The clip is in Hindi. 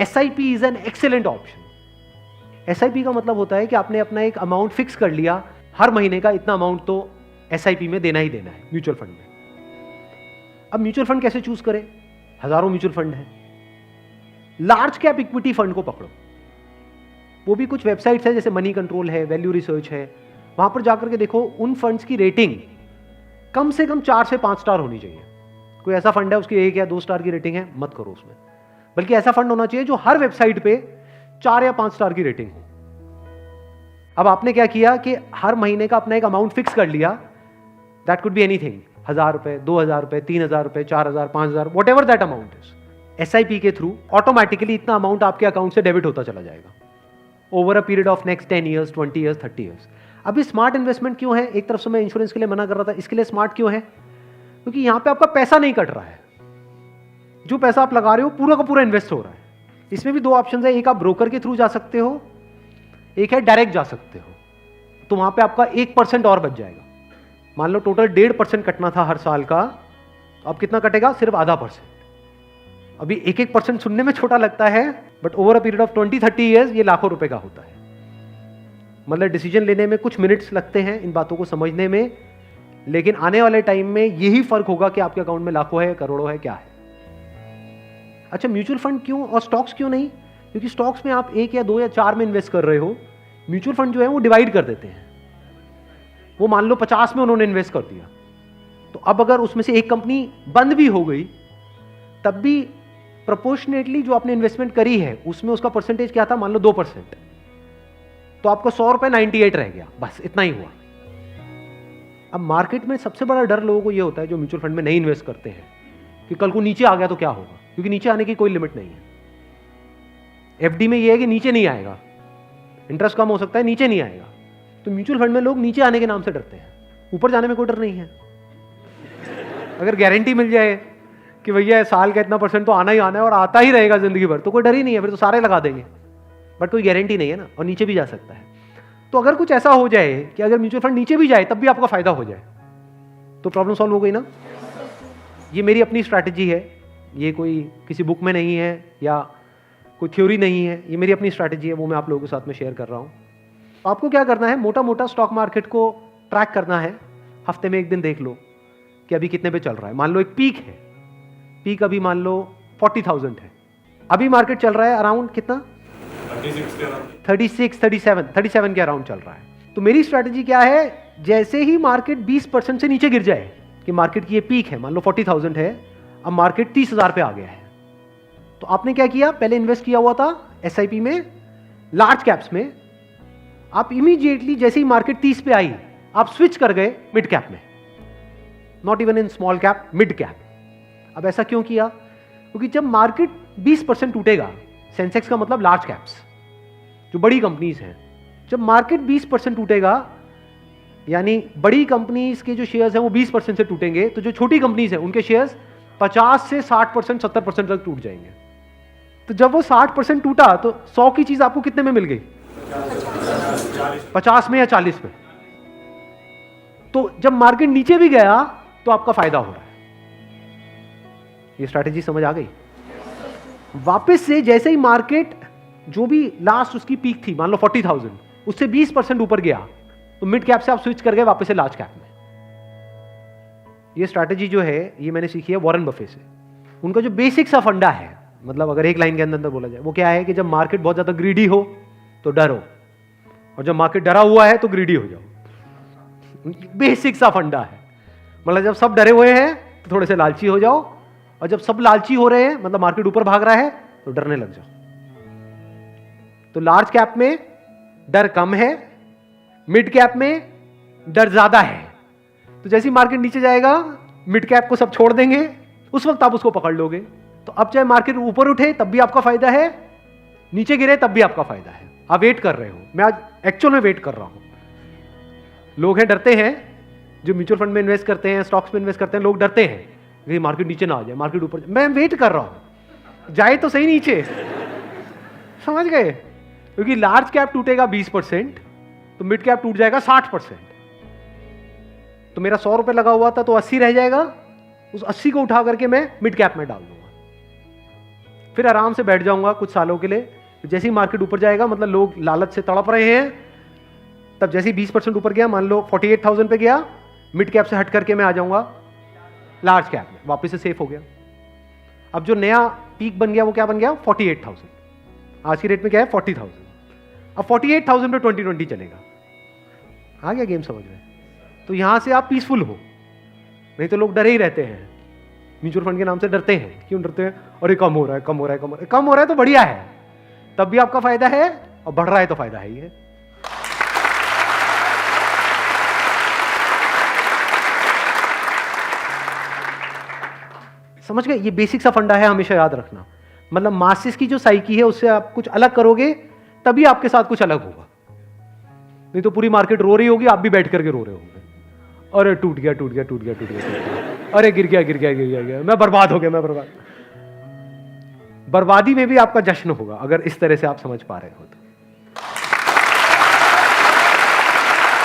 SIP is an excellent option. SIP का मतलब होता है कि आपने अपना एक अमाउंट फिक्स कर लिया, हर महीने का इतना अमाउंट तो SIP में देना ही देना है म्यूचुअल फंड में। अब म्यूचुअल फंड कैसे चूज करें? हजारों म्यूचुअल फंड है। लार्ज कैप इक्विटी फंड को पकड़ो, वो भी कुछ वेबसाइट्स है जैसे मनी कंट्रोल है, वैल्यू रिसर्च है, वहां पर जाकर के देखो उन फंड्स की रेटिंग कम से कम 4 से 5 स्टार होनी चाहिए। कोई ऐसा फंड है उसकी 1 या 2 स्टार की रेटिंग है, मत करो उसमें, बल्कि ऐसा फंड होना चाहिए जो हर वेबसाइट पे 4 या 5 स्टार की रेटिंग हो। अब आपने क्या किया कि हर महीने का अपना एक अमाउंट फिक्स कर लिया, दैट कुड बी एनीथिंग, 1000 रुपए, 2000 रुपए, 3000 रुपए, 4000, 5000, what ever that amount is. SIP के थ्रू ऑटोमेटिकली इतना अमाउंट आपके अकाउंट से डेबिट होता चला जाएगा over a period of next 10 years, 20 years, 30 years. अभी स्मार्ट इन्वेस्टमेंट क्यों है? एक तरफ से मैं इंश्योरेंस के लिए मना कर रहा था, इसके लिए स्मार्ट क्यों है? क्योंकि यहां पे आपका पैसा नहीं कट रहा है, जो पैसा आप लगा रहे हो पूरा का पूरा इन्वेस्ट हो रहा है। इसमें भी 2 ऑप्शन है, एक आप ब्रोकर के थ्रू जा सकते हो, एक है डायरेक्ट जा सकते हो। तो वहां पे आपका 1% और बच जाएगा। मान लो टोटल 1.5% कटना था हर साल का, तो अब कितना कटेगा? सिर्फ आधा %। अभी 1% सुनने में छोटा लगता है, but over a period of 20-30 years ये लाखों रुपए का होता है। मतलब डिसीजन लेने में कुछ मिनट्स लगते हैं इन बातों को समझने में, लेकिन आने वाले टाइम में यही फर्क होगा कि आपके अकाउंट में लाखों है, करोड़ों है, क्या है। अच्छा, म्यूचुअल फंड क्यों और स्टॉक्स क्यों नहीं? क्योंकि स्टॉक्स में आप 1 या 2 या 4 में इन्वेस्ट कर रहे हो, म्यूचुअल फंड जो है वो डिवाइड कर देते हैं। वो मान लो 50 में उन्होंने इन्वेस्ट कर दिया, तो अब अगर उसमें से एक कंपनी बंद भी हो गई, तब भी प्रोपोर्शनेटली जो आपने इन्वेस्टमेंट करी है उसमें उसका परसेंटेज क्या था? मान लो 2%, तो आपको 100 रुपए 98 रह गया, बस इतना ही हुआ। अब मार्केट में सबसे बड़ा डर लोगों को यह होता है जो म्यूचुअल फंड में नहीं इन्वेस्ट करते हैं कि कल को नीचे आ गया तो क्या होगा, क्योंकि नीचे आने की कोई लिमिट नहीं है। FD में यह है कि नीचे नहीं आएगा, इंटरेस्ट कम हो सकता है, नीचे नहीं आएगा। तो म्यूचुअल फंड में लोग नीचे आने के नाम से डरते हैं, ऊपर जाने में कोई डर नहीं है। अगर गारंटी मिल जाए कि भैया साल का इतना % तो आना ही आना है और आता ही रहेगा जिंदगी भर, तो कोई डर ही नहीं है, फिर तो सारे लगा देंगे। बट कोई गारंटी नहीं है ना, और नीचे भी जा सकता है। तो अगर कुछ ऐसा हो जाए कि अगर म्यूचुअल फंड नीचे भी जाए तब भी आपका फायदा हो जाए, तो प्रॉब्लम सॉल्व हो गई ना। ये मेरी अपनी स्ट्रैटेजी है, ये कोई किसी बुक में नहीं है या कोई थ्योरी नहीं है, ये मेरी अपनी स्ट्रैटेजी है, वो मैं आप लोगों के साथ में शेयर कर रहा हूँ। आपको क्या करना है, मोटा मोटा स्टॉक मार्केट को ट्रैक करना है। हफ्ते में एक दिन देख लो कि अभी कितने पे चल रहा है। मान लो एक पीक है, पीक अभी मान लो 40,000 है, अभी मार्केट चल रहा है अराउंड कितना? 37 के अराउंड चल रहा है। तो मेरी स्ट्रैटेजी क्या है, जैसे ही मार्केट 20% से नीचे गिर जाए, कि मार्केट की ये पीक है, मान लो 40,000 है, अब मार्केट 30,000 पे आ गया है, तो आपने क्या किया? पहले इन्वेस्ट किया हुआ था SIP में, लार्ज कैप्स में, आप इमीडिएटली जैसे ही मार्केट 30 पे आई, आप स्विच कर गए मिड कैप में, not even in small cap, mid cap. अब ऐसा क्यों किया? क्योंकि जब मार्केट 20% टूटेगा, सेंसेक्स का मतलब लार्ज कैप्स जो बड़ी कंपनीज हैं, जब मार्केट 20% टूटेगा, यानी बड़ी कंपनीज के जो शेयर्स हैं वो 20% से टूटेंगे, तो जो छोटी कंपनीज हैं उनके शेयर्स 50 से 60%, 70% तक टूट जाएंगे। तो जब वो 60% टूटा, तो 100 की चीज आपको कितने में मिल गई? 50 में या 40 में। तो जब मार्केट नीचे भी गया तो आपका फायदा हो रहा है। ये स्ट्रैटेजी समझ आ गई? वापस से जैसे ही मार्केट जो भी लास्ट उसकी पीक थी, मान लो 40,000, उससे 20% ऊपर गया, तो मिड कैप से आप स्विच कर गए वापस से लार्ज कैप में। ये स्ट्रैटेजी जो है ये मैंने सीखी है वॉरेन बफे से। उनका जो बेसिक सा फंडा है, मतलब अगर एक लाइन के अंदर बोला जाए, वो क्या है कि जब मार्केट बहुत ज्यादा ग्रीडी हो तो डरो, और जब मार्केट डरा हुआ है तो ग्रीडी हो जाओ। बेसिक सा फंडा है। मतलब जब सब डरे हुए हैं तो थोड़े से लालची हो जाओ, और जब सब लालची हो रहे हैं, मतलब मार्केट ऊपर भाग रहा है, तो डरने लग जाओ। तो लार्ज कैप में डर कम है, मिड कैप में डर ज्यादा है। तो जैसे ही मार्केट नीचे जाएगा, मिड कैप को सब छोड़ देंगे, उस वक्त आप उसको पकड़ लोगे। तो अब चाहे मार्केट ऊपर उठे तब भी आपका फायदा है, नीचे गिरे तब भी आपका फायदा है। आप वेट कर रहे हो, मैं आज एक्चुअल में वेट कर रहा हूं। लोग हैं डरते हैं, जो म्यूचुअल फंड में इन्वेस्ट करते हैं, स्टॉक्स में इन्वेस्ट करते हैं, लोग डरते हैं कि मार्केट नीचे ना आ जाए, मार्केट ऊपर। मैं वेट कर रहा हूं, जाए तो सही नीचे। समझ गए? क्योंकि लार्ज कैप टूटेगा 20%, तो मिड कैप टूट जाएगा 60%। तो मेरा 100 रुपए लगा हुआ था तो 80 रह जाएगा, उस 80 को उठा करके मैं मिड कैप में डाल दूंगा। फिर आराम से बैठ जाऊंगा कुछ सालों के लिए। जैसे ही मार्केट ऊपर जाएगा, मतलब लोग लालच से तड़प रहे हैं, तब जैसे ही 20% ऊपर गया, मान लो 48,000 पे गया, मिड कैप से हट करके मैं आ जाऊंगा लार्ज कैप में, वापस से सेफ हो गया। अब जो नया पीक बन गया वो क्या बन गया? 48,000। आज की रेट में क्या है? 40,000। अब 48,000 पे 2020 चलेगा। आ गया गेम समझ में? तो यहां से आप पीसफुल हो, नहीं तो लोग डरे ही रहते हैं, म्यूचुअल फंड के नाम से डरते हैं। क्यों डरते हैं? अरे कम हो रहा है, कम हो रहा है, कम हो रहा है। कम हो रहा है तो बढ़िया है, तब भी आपका फायदा है, और बढ़ रहा है तो फायदा है ही है। समझ गए? ये बेसिक सा फंडा है, हमेशा याद रखना। मतलब मासिस की जो साइकी है उससे आप कुछ अलग करोगे तभी आपके साथ कुछ अलग होगा, नहीं तो पूरी मार्केट रो रही होगी, आप भी बैठ करके रो रहे होंगे। अरे टूट गया, टूट गया, टूट गया, टूट गया, अरे गिर गया, गिर गया, गिर गया, गिर गया, मैं बर्बाद हो गया, मैं बर्बाद। बर्बादी में भी आपका जश्न होगा अगर इस तरह से आप समझ पा रहे हो तो।